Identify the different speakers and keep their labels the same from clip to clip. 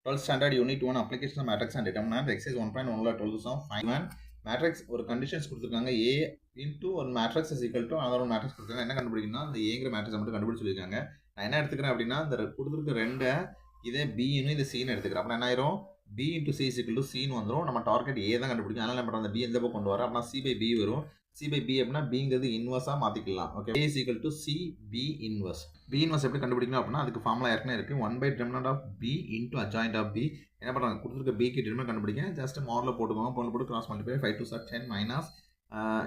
Speaker 1: 12th standard unit 1 application of matrix and determinant exercise 1.1 ல 12th sum find matrix ஒரு conditions கொடுத்திருக்காங்க a into ஒரு matrix is equal to another one matrix கொடுத்திருக்காங்க. என்ன கண்டுபிடிக்கணும்னா அந்த aங்கிற matrix மட்டும் கண்டுபிடிச்சு சொல்லிருக்காங்க. நான் என்ன எடுத்துக்கிறேன் அப்படின்னா இந்த கொடுத்திருக்க ரெண்டை இதே b ன்னு இது c ன்னு எடுத்துக்கிறேன். அப்ப என்ன ஆயிரும் b into c is equal to c ன்னு வந்துரும். நம்ம டார்கெட் a தான் கண்டுபிடிக்கணும். அதனால என்ன பண்றோம் அந்த b இந்த பக்கம் கொண்டு வரோம். அப்ப c by b வரும். c by b அப்படின்னா bங்கிறது இன்வர்ஸா மாத்திக்கலாம். Okay a is equal to c b inverse. b inverse எப்படி கண்டுபிடிக்கணும் அப்படின்னா அதுக்கு ஃபார்முலா ஏற்கனவே இருக்கு 1 by determinant of b into adjoint of b. என்ன பண்றாங்க கொடுத்திருக்க b க்கு determinant கண்டுபிடிங்க. ஜஸ்ட் மாடல்ல போட்டுக்கோங்க. மாடல்ல போட்டு கிராஸ் மல்டிப்ளை 5 2 10 minus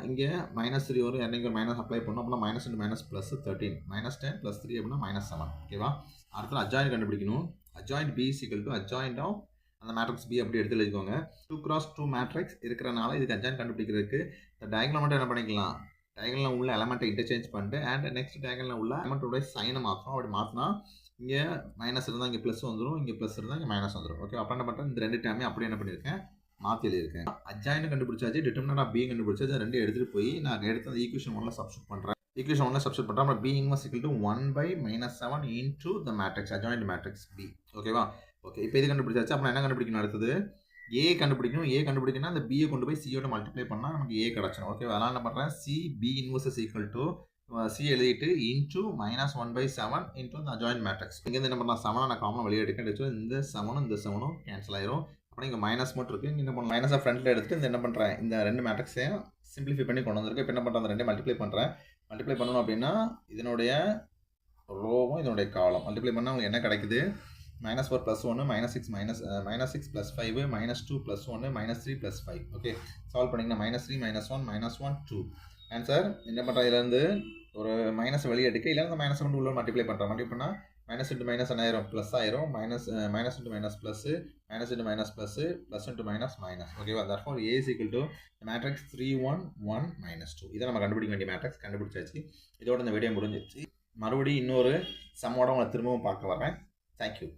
Speaker 1: இங்க -3 வரும். என்னைக்கு ஒரு மைனஸ் அப்ளை பண்ணனும். அப்பனா minus into minus plus 13 -10 plus 3 அப்படினா -7. ஓகேவா? அடுத்து adjoint கண்டுபிடிக்கணும். adjoint b is equal to adjoint of அந்த மேட்ரிக்ஸ் b அப்படி எடுத்து எழுதிக்கோங்க. 2 cross 2 மேட்ரிக்ஸ் இருக்கறனால இதுக்கு adjoint கண்டுபிடிக்கிறதுக்கு இந்த டயகனல் மட்டும் என்ன பண்ணிக்கலாம்? டயகனல்ல உள்ள எலிமெண்ட்டை இன்டர்சேஞ்ச் பண்ணிட்டு and நெக்ஸ்ட் டயகனல்ல உள்ள எலிமெண்டோட சைனை மாத்தணும். அப்படி மாத்தினா இங்க மைனஸ் இருந்தா இங்க பிளஸ் வந்துரும். இங்க பிளஸ் இருந்தா இங்க மைனஸ் வந்துரும். ஓகே அப்ப என்ன பண்றேன் இந்த ரெண்டு டேர்மே அப்படியே என்ன பண்ணிருக்கேன் மாத்தி எழுதிருக்கேன். adjoint கண்டுபிடிச்சாச்சு, determinant of b கண்டுபிடிச்சாச்சு. ரெண்டு எடுத்துட்டு போய் நான் எடுத்து அந்த ஈக்குவேஷன் 1ல சப்ஸ்டிட்யூட் பண்றேன். ஈக்குவேஷன் 1ல சப்ஸ்டிட்யூட் பண்றோம். அப்ப b inverse equal to 1 by -7 into the matrix adjoint matrix b. ஓகேவா? ஓகே இப்போ இது கண்டுபிடிச்சாச்சு. அப்ப என்ன கண்டுபிடிக்கணும் அடுத்தது a கண்டுபிடிக்கணும். a கண்டுபிடிக்கணும்னா அந்த b கொண்டு போய் c யோட மல்டிப்ளை பண்ணா நமக்கு a கிடைச்சிரும். ஓகே அதனால என்ன பண்றேன் c b inverse is equal to c எழுதிட்டு into -1 by 7 into the adjoint matrix. இங்க இருந்து என்ன பண்ணலாம் 7 நான் காமனா வெளிய எடுக்கேன். இந்த 7 இந்த 7 கேன்சல் ஆயிரும். அப்ப இங்க மைனஸ் மட்டும் இருக்கு. இங்க என்ன பண்ணலாம் மைனஸை ஃப்ரண்ட்ல எடுத்துட்டு இந்த என்ன பண்றேன் இந்த ரெண்டு மேட்ரிக்ஸையும் சிம்பிளிஃபை பண்ணி கொண்டு வந்திருக்கேன். இப்போ என்ன பண்றேன் அந்த ரெண்டையும் மல்டிப்ளை பண்றேன். மல்டிப்ளை பண்ணனும் அப்படினா இதனுடைய ரோவும் இதனுடைய காலம் மல்டிப்ளை பண்ணா உங்களுக்கு என்ன கிடைக்குது -4 plus 1 -6 plus 5 -2 plus 1 -3 plus 5. Okay solve பண்ணீங்கன்னா -3 -1 -1 2. ஆன்சர் என்ன பண்றேன் இதுல இருந்து ஒரு மைனஸ் வெளிய எடுக்க இல்ல அந்த மைனஸ் கொண்டு உள்ள மல்டிப்ளை பண்றேன். மல்டிப்ளை பண்ணா minus into minus ஆயிரும் plus ஆயிரும் minus into minus plus minus into minus plus plus into minus minus. ஓகேவா? therefore a is equal to the matrix 3 1 1 -2. இத நம்ம கண்டுபிடிக்க வேண்டிய மேட்ரிக்ஸ் கண்டுபிடிச்சாச்சு. இதோட இந்த வீடியோ முடிஞ்சிருச்சு. மறுபடியும் இன்னொரு சம்மோட உங்களை திரும்பவும் பார்க்க வரேன். Thank you.